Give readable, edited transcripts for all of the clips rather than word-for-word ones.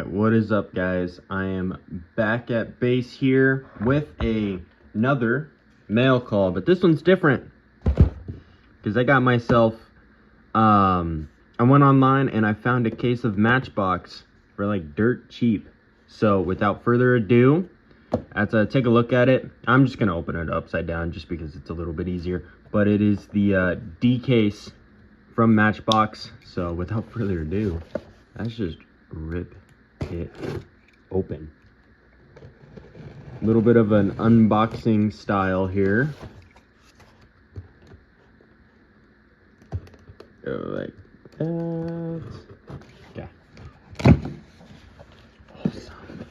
Alright, what is up guys? I am back at base here with another mail call, but this one's different because I got myself, I went online and I found a case of Matchbox for like dirt cheap. So without further ado, let's take a look at it. I'm just going to open it upside down just because it's a little bit easier, but it is the D case from Matchbox. So without further ado, let's just rip it open. A little bit of an unboxing style here. Go like that. Okay. Awesome.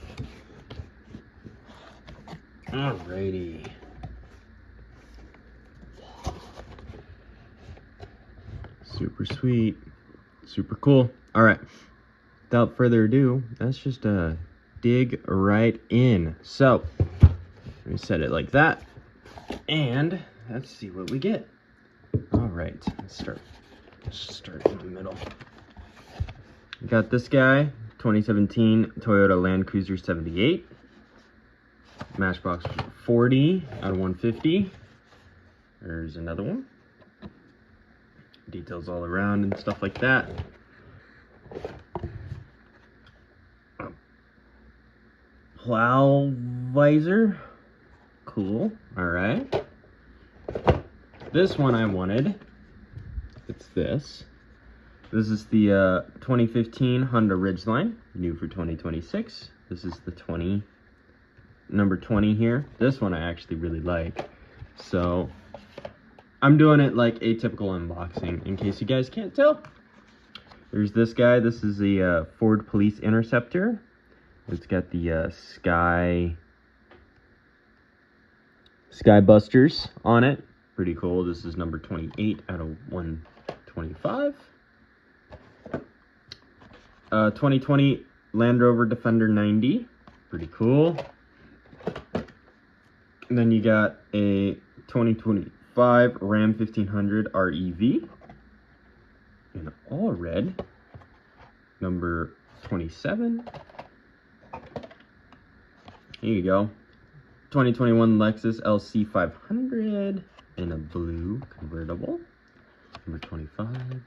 Alrighty. Super sweet. Super cool. Alright. Without further ado, let's just dig right in. So, let me set it like that. And let's see what we get. Alright, let's start in the middle. We got this guy, 2017 Toyota Land Cruiser 78. Matchbox 40 out of 150. There's another one. Details all around and stuff like that. Plow visor. Cool. Alright. This one I wanted. It's this. This is the 2015 Honda Ridgeline, new for 2026. This is the number 20 here. This one I actually really like. So I'm doing it like a typical unboxing in case you guys can't tell. There's this guy. This is the Ford Police Interceptor. It's got the Sky Busters on it. Pretty cool. This is number 28 out of 125. 2020 Land Rover Defender 90. Pretty cool. And then you got a 2025 Ram 1500 REV in all red. Number 27. Here you go. 2021 Lexus LC 500 in a blue convertible. Number 25.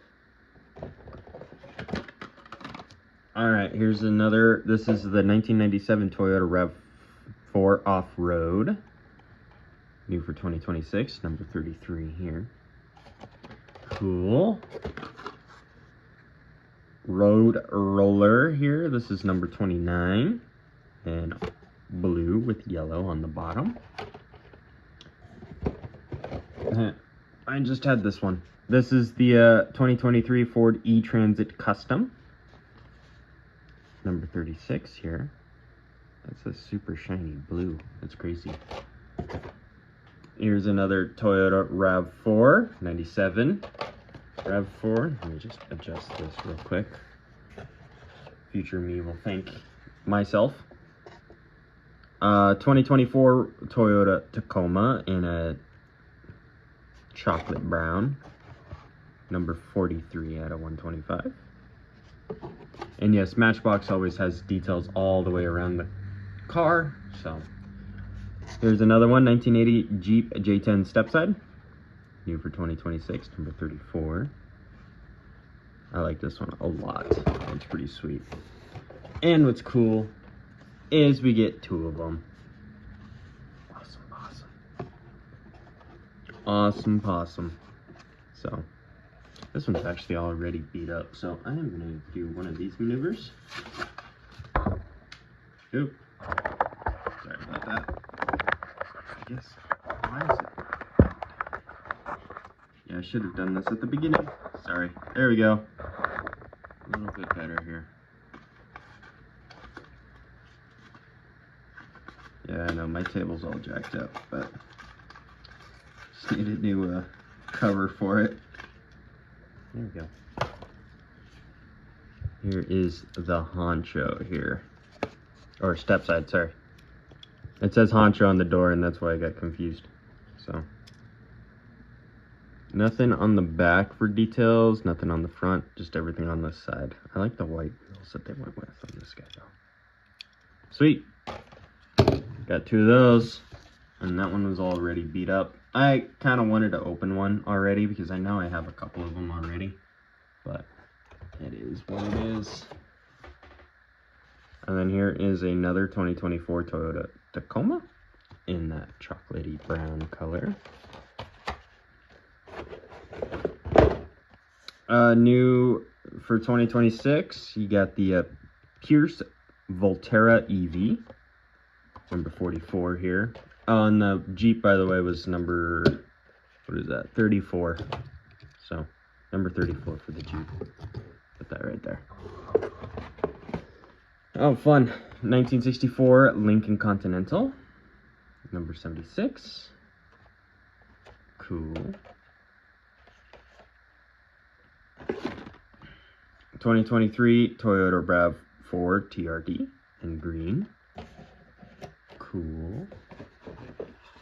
Alright, here's another. This is the 1997 Toyota RAV4 Off-Road. New for 2026. Number 33 here. Cool. Road Roller here. This is number 29. And blue with yellow on the bottom. I just had this one. This is the 2023 Ford E-Transit Custom. Number 36 here. That's a super shiny blue. That's crazy. Here's another Toyota RAV4 97. RAV4. Let me just adjust this real quick. Future me will thank myself. 2024 Toyota Tacoma in a chocolate brown. Number 43 out of 125. And yes, Matchbox always has details all the way around the car. So here's another one, 1980 Jeep J10 Stepside. New for 2026, number 34. I like this one a lot. It's pretty sweet. And what's cool is we get two of them. Awesome possum. So this one's actually already beat up, so I am gonna do one of these maneuvers. Oop. Sorry about that. I guess, why is it? Yeah, I should have done this at the beginning. Sorry. There we go. A little bit better here. Yeah, I know my table's all jacked up, but just need a new cover for it. There we go. Here is the honcho here. Or stepside, sorry. It says honcho on the door, and that's why I got confused. So nothing on the back for details, nothing on the front, just everything on this side. I like the white wheels. wheels that they went with on this guy, though. Sweet. Got 2 of those. And that one was already beat up. I kind of wanted to open one already because I know I have a couple of them already. But it is what it is. And then here is another 2024 Toyota Tacoma in that chocolatey brown color. New for 2026, you got the Pierce Volterra EV, number 44 here. And the Jeep, by the way, was number, what is that, 34. So, number 34 for the Jeep. Put that right there. Oh, fun. 1964 Lincoln Continental, number 76. Cool. 2023 Toyota RAV4 TRD in green. Cool.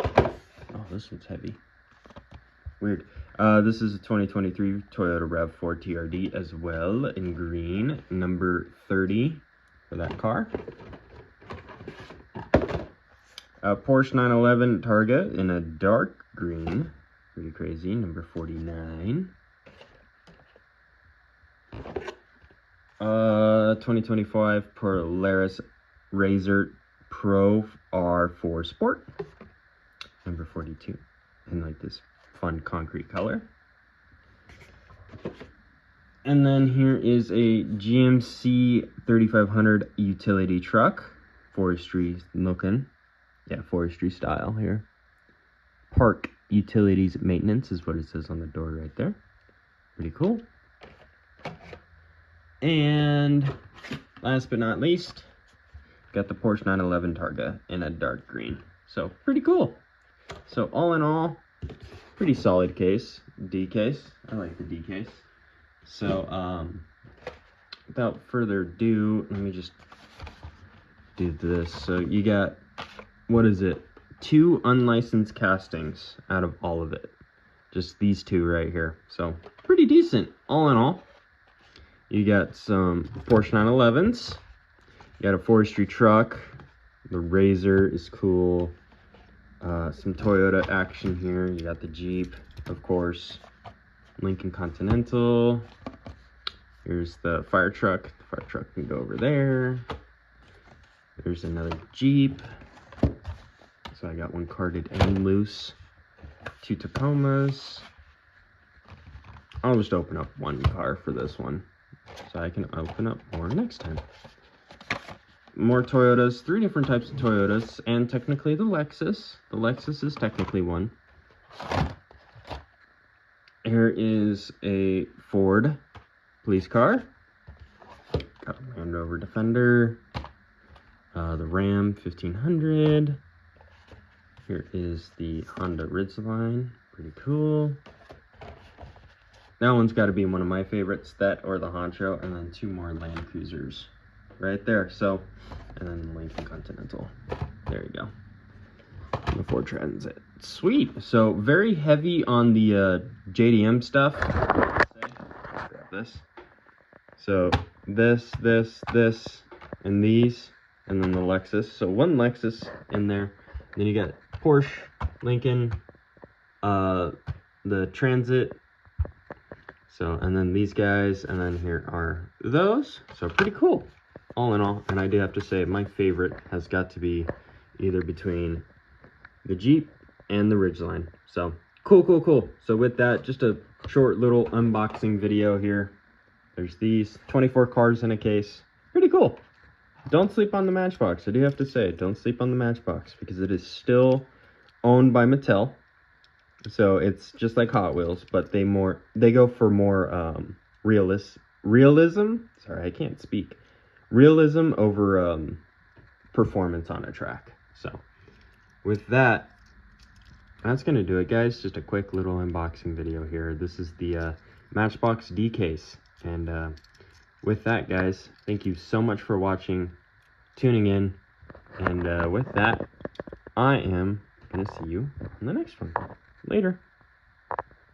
Oh, this one's heavy. Weird. This is a 2023 Toyota RAV4 TRD as well in green, number 30 for that car. Porsche 911 Targa in a dark green. Pretty crazy, number 49. 2025 Polaris Razor Pro R4 Sport, number 42, in like this fun concrete color. And then here is a GMC 3500 utility truck, forestry looking, yeah, forestry style here. Park Utilities Maintenance is what it says on the door right there. Pretty cool. And last but not least, got the Porsche 911 Targa in a dark green. So pretty cool. So all in all, pretty solid case, D case. I like the D case. So without further ado, let me just do this. So you got, what is it? 2 unlicensed castings out of all of it. Just these 2 right here. So pretty decent all in all. You got some Porsche 911s. You got a forestry truck. The Razor is cool. Some Toyota action here. You got the Jeep, of course. Lincoln Continental. Here's the fire truck. The fire truck can go over there. There's another Jeep. So I got one carded and loose. 2 Tacomas. I'll just open up one car for this one, so I can open up more next time. More Toyotas, 3 different types of Toyotas, and technically the Lexus. The Lexus is technically one. Here is a Ford police car. Got a Land Rover Defender. The Ram 1500. Here is the Honda Ridgeline. Pretty cool. That one's got to be one of my favorites, that or the Honcho, and then 2 more Land Cruisers right there. So, and then the Lincoln Continental. There you go. And the Ford Transit. Sweet. So very heavy on the JDM stuff. Grab this. So this, and these, and then the Lexus. So 1 Lexus in there. Then you got Porsche, Lincoln, the Transit. So, and then these guys, and then here are those. So pretty cool, all in all. And I do have to say, my favorite has got to be either between the Jeep and the Ridgeline. So cool. So with that, just a short little unboxing video here. There's these 24 cars in a case. Pretty cool. Don't sleep on the Matchbox. I do have to say, don't sleep on the Matchbox, because it is still owned by Mattel. So it's just like Hot Wheels, but they go for more realism. Sorry, I can't speak. Realism over performance on a track. So with that, that's gonna do it, guys. Just a quick little unboxing video here. This is the Matchbox D case, and with that, guys, thank you so much for watching, tuning in, and with that, I am gonna see you in the next one. Later.